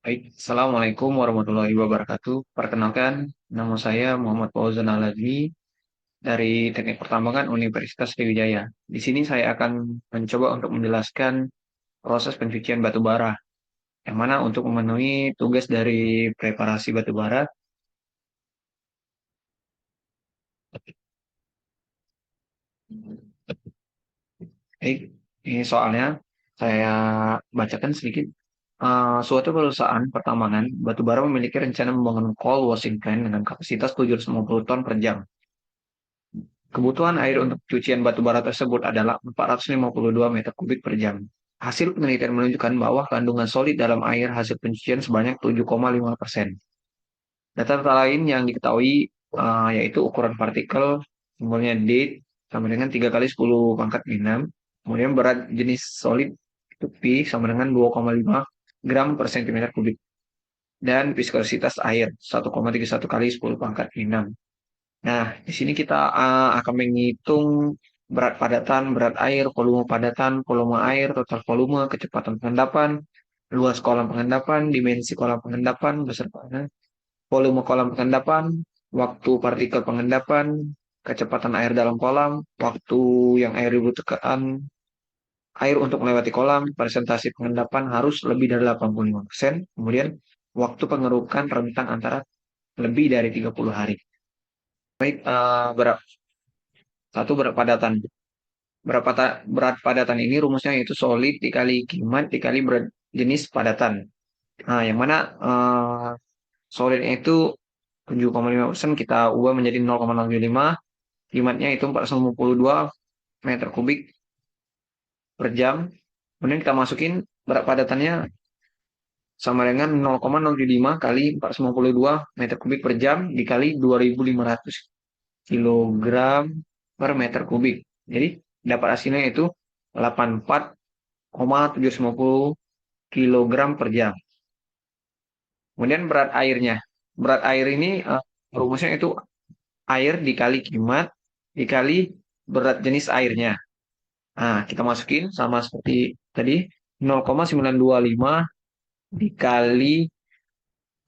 Baik, Assalamualaikum warahmatullahi wabarakatuh. Perkenalkan, nama saya Muhammad Fauzan Aladwi dari Teknik Pertambangan Universitas Sriwijaya. Di sini saya akan mencoba untuk menjelaskan proses pencucian batu bara, yang mana untuk memenuhi tugas dari preparasi batu bara. Baik, ini soalnya saya bacakan sedikit. Suatu perusahaan pertambangan batu bara memiliki rencana membangun coal washing plant dengan kapasitas 750 ton per jam. Kebutuhan air untuk cucian batu bara tersebut adalah 452 meter kubik per jam. Hasil penelitian menunjukkan bahwa kandungan solid dalam air hasil pencucian sebanyak 7,5%. Data-data lain yang diketahui yaitu ukuran partikel, simbolnya date, sama dengan 3 kali 10 pangkat 6. Kemudian berat jenis solid itu P sama dengan 2,5 gram per sentimeter kubik. Dan viskositas air 1,31 kali 10 pangkat 6. Nah, di sini kita akan menghitung berat padatan, berat air, volume padatan, volume air, total volume, kecepatan pengendapan, luas kolam pengendapan, dimensi kolam pengendapan, beserta volume kolam pengendapan, waktu partikel pengendapan, kecepatan air dalam kolam, waktu yang air dibutuhkan air untuk melewati kolam, presentasi pengendapan harus lebih dari 85%, kemudian waktu pengerukan rentang antara lebih dari 30 hari. Baik, berat satu berat padatan. Berat padatan ini rumusnya yaitu solid dikali kimat dikali berat jenis padatan. Nah, yang mana solidnya itu 7,5% kita ubah menjadi 0,075, kimatnya itu 452 meter kubik per jam. Kemudian kita masukin berat padatannya sama dengan 0,075 kali 452 meter kubik per jam dikali 2.500 kilogram per meter kubik. Jadi dapat hasilnya itu 84,750 kilogram per jam. Kemudian berat airnya. Berat air ini rumusnya itu air dikali kimat dikali berat jenis airnya. Nah, kita masukin sama seperti tadi 0,925 dikali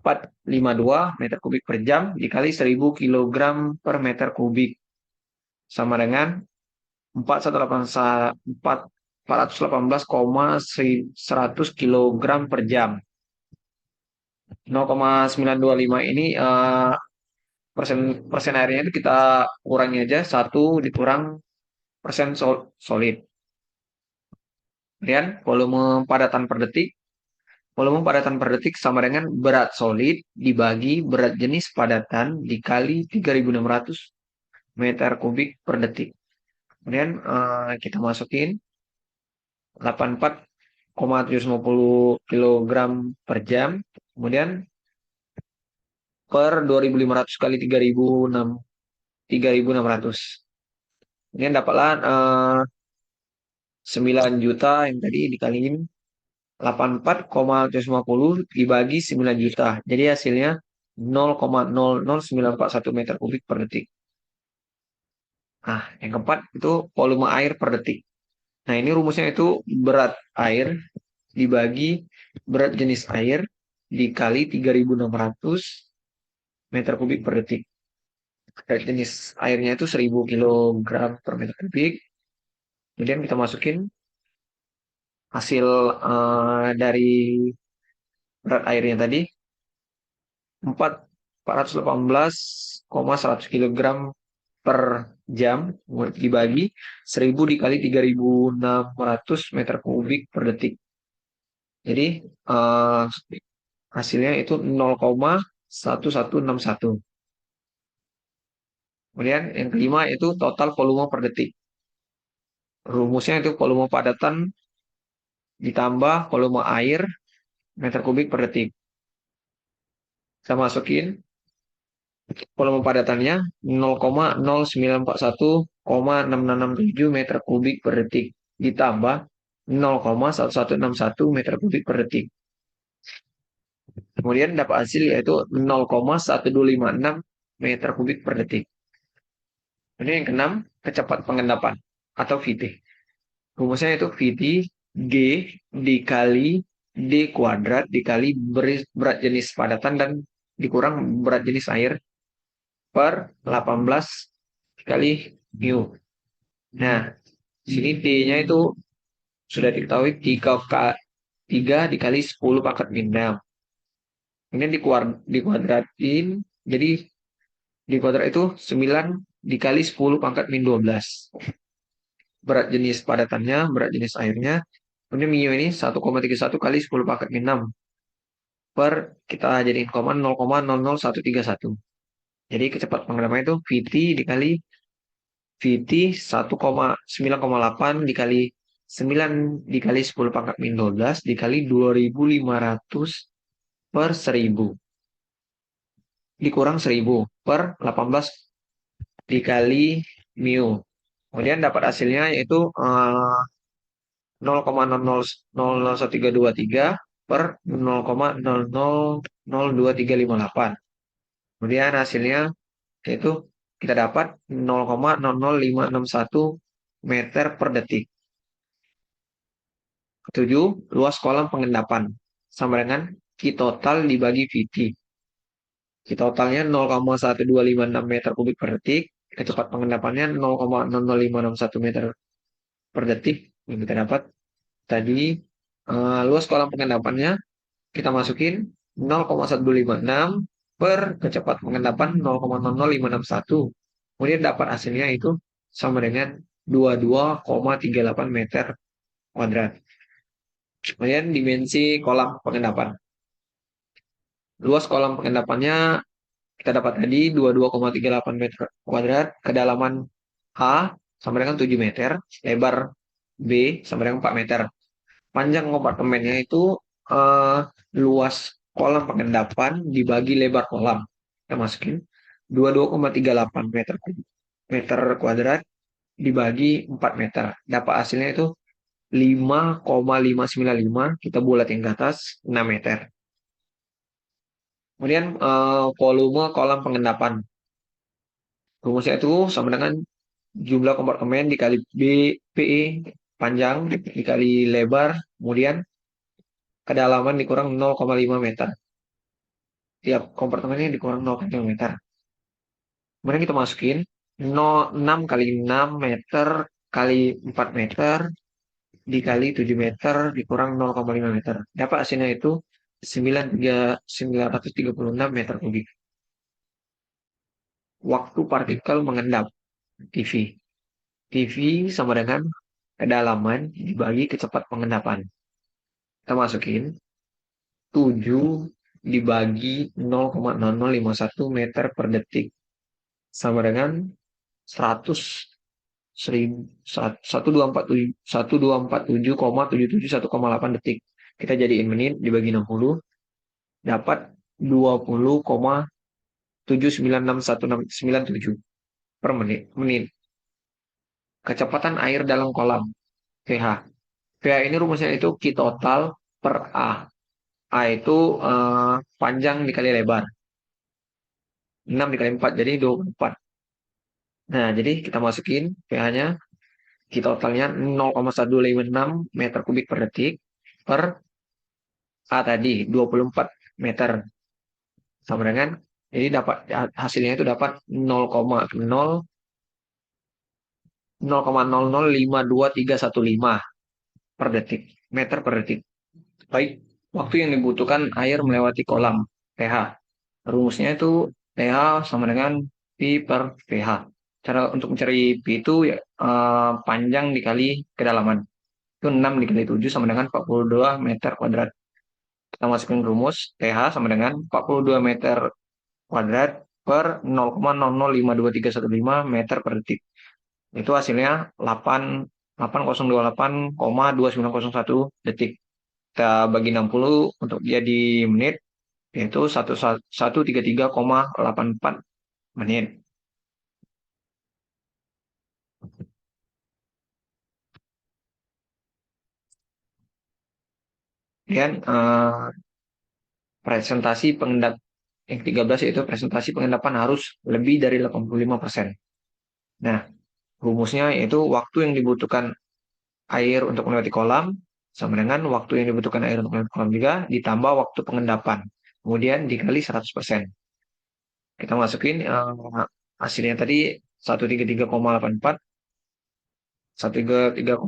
452 meter kubik per jam dikali 1000 kilogram per meter kubik sama dengan 418,100 kilogram per jam. 0,925 ini persen persen airnya itu kita kurangi aja, satu dikurang persen solid. Kemudian volume padatan per detik sama dengan berat solid dibagi berat jenis padatan dikali 3.600 meter kubik per detik. Kemudian kita masukin 84,750 kilogram per jam. Kemudian per 2.500 kali 3.600. Kemudian dapatlah 9 juta yang tadi dikaliin 84,750 dibagi 9 juta. Jadi hasilnya 0,00941 meter kubik per detik. Nah, yang keempat itu volume air per detik. Nah, ini rumusnya itu berat air dibagi berat jenis air dikali 3.600 meter kubik per detik. Berat jenis airnya itu 1000 kilogram per meter kubik. Kemudian kita masukin hasil dari berat airnya tadi 418,100 kilogram per jam dibagi 1000 dikali 3.600 meter kubik per detik. Jadi eh, hasilnya itu 0,1161. Kemudian yang kelima itu total volume per detik. Rumusnya itu volume padatan ditambah volume air meter kubik per detik. Saya masukin volume padatannya 0,0941,6667 meter kubik per detik ditambah 0,1161 meter kubik per detik. Kemudian dapat hasil yaitu 0,1256 meter kubik per detik. Ini yang keenam, kecepatan pengendapan atau VT. Rumusnya itu VT G dikali D kuadrat dikali berat jenis padatan dan dikurang berat jenis air per 18 kali mu. Nah, sini D-nya itu sudah diketahui 3 dikali 10 pangkat min 6. Ini dikuadratin, jadi di kuadrat itu 9 dikali 10 pangkat min 12. Berat jenis padatannya, berat jenis airnya. Ini mu ini 1,31 kali 10 pangkat min 6 per kita jadiin koma 0,00131. Jadi kecepatan penggeraknya itu VT dikali VT 1,9,8 dikali 9 dikali 10 pangkat min 12 dikali 2500 per 1000 dikurang 1000 per 18 dikali mu. Kemudian dapat hasilnya yaitu 0,000133 per 0,000238. Kemudian hasilnya yaitu kita dapat 0,00561 meter per detik. Ketujuh, luas kolam pengendapan sama dengan Q total dibagi VT. Q totalnya 0,1256 meter kubik per detik. Kecepatan pengendapannya 0,00561 meter per detik. Yang kita dapat tadi luas kolam pengendapannya kita masukin 0,1256 per kecepatan pengendapan 0,00561. Kemudian dapat hasilnya itu sama dengan 22,38 meter kuadrat. Kemudian dimensi kolam pengendapan. Luas kolam pengendapannya kita dapat tadi 22,38 meter kuadrat. Kedalaman A sama dengan 7 meter. Lebar B sama dengan 4 meter. Panjang kompartemennya itu luas kolam pengendapan dibagi lebar kolam. Kita masukin 22,38 meter kuadrat dibagi 4 meter. Dapat hasilnya itu 5,595 kita bulatin ke atas 6 meter. Kemudian volume kolam pengendapan. Rumusnya itu sama dengan jumlah kompartemen dikali PE panjang dikali lebar, kemudian kedalaman dikurang 0,5 meter. Tiap kompartemennya dikurang 0,5 meter. Kemudian kita masukin 6 kali 6 meter kali 4 meter dikali 7 meter dikurang 0,5 meter. Dapat hasilnya itu 936 meter kubik. Waktu partikel mengendap TV. TV sama dengan kedalaman dibagi kecepatan pengendapan. Kita masukin 7 dibagi 0,0051 meter per detik sama dengan 100 1247,77 detik. Kita jadiin menit dibagi 60 dapat 20,796197 per menit. Kecepatan air dalam kolam pH. pH ini rumusnya itu Q total per A. A itu panjang dikali lebar. 6 dikali 4 jadi 24. Nah, jadi kita masukin pH-nya Q totalnya 0,1256 meter kubik per detik per A tadi 24 meter. Sama dengan jadi dapat hasilnya itu dapat 0,005215 per detik, meter per detik. Baik, waktu yang dibutuhkan air melewati kolam pH. Rumusnya itu pH sama dengan P per pH. Cara untuk mencari P itu ya, panjang dikali kedalaman. Itu 6 dikali 7 sama dengan 42 meter kuadrat. Kita masukin rumus pH sama dengan 42 meter kuadrat per 0,005215 meter per detik. Itu hasilnya 8028,2901 detik. Kita bagi 60 untuk dia di menit, yaitu 1133,84 menit. Kemudian presentasi pengendap yang 13 yaitu presentasi pengendapan harus lebih dari 85%. Nah, rumusnya yaitu waktu yang dibutuhkan air untuk melewati kolam sama dengan waktu yang dibutuhkan air untuk melilit kolam 3 ditambah waktu pengendapan. Kemudian dikali 100%. Kita masukin hasilnya tadi 133,84 133,84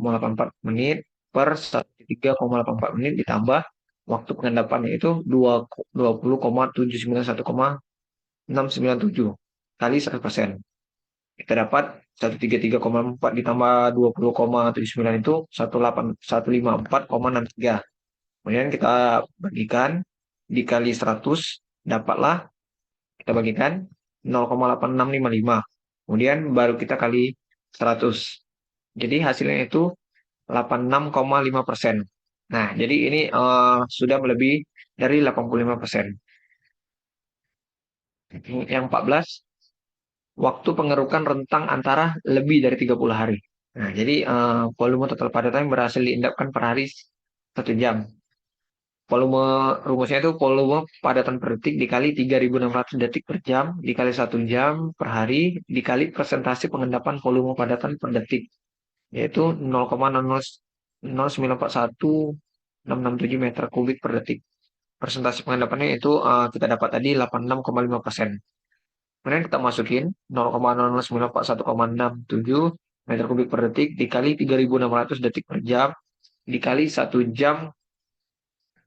menit per 133,84 menit ditambah waktu pengendapannya itu 20,791,697 kali 100%. Kita dapat 133,4 ditambah 20,79 itu 154,63. Kemudian kita bagikan dikali 100, dapatlah kita bagikan 0,8655. Kemudian baru kita kali 100. Jadi hasilnya itu 86,5%. Nah, jadi ini sudah melebihi dari 85%. Yang 14, waktu pengerukan rentang antara lebih dari 30 hari. Nah, jadi volume total padatan yang berhasil diendapkan per hari 1 jam. Volume rumusnya itu volume padatan per detik dikali 3.600 detik per jam dikali 1 jam per hari dikali persentase pengendapan volume padatan per detik, yaitu 0,000941,667 meter kubik per detik. Persentase pengendapannya itu kita dapat tadi 86,5%. Kemudian kita masukin 0,000941,67 meter kubik per detik dikali 3.600 detik per jam dikali 1 jam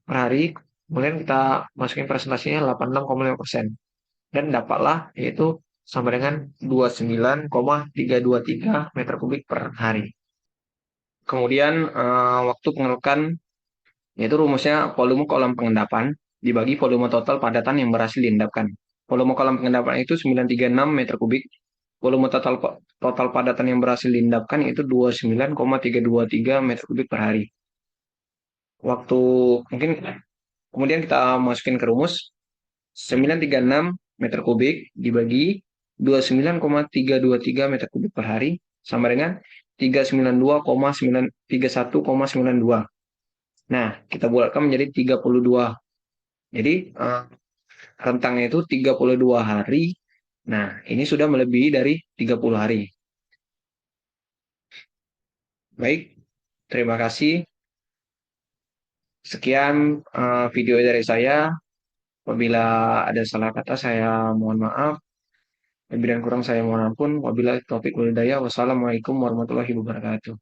per hari. Kemudian kita masukin presentasinya 86,5%. Dan dapatlah yaitu sama dengan 29,323 meter kubik per hari. Kemudian waktu pengerukan yaitu rumusnya volume kolam pengendapan dibagi volume total padatan yang berhasil diendapkan. Volume kolam pengendapan itu 936 meter kubik. Volume total padatan yang berhasil diendapkan itu 29,323 meter kubik per hari. Waktu mungkin kemudian kita masukin ke rumus 936 meter kubik dibagi 29,323 meter kubik per hari sama dengan 391,92. Nah, kita bulatkan menjadi 32. Jadi rentangnya itu 32 hari. Nah, ini sudah melebihi dari 30 hari. Baik, terima kasih. Sekian video dari saya. Apabila ada salah kata, saya mohon maaf. Lebih dan kurang saya mohon ampun. Wabillahi taufiq wal hidayah. Wassalamualaikum warahmatullahi wabarakatuh.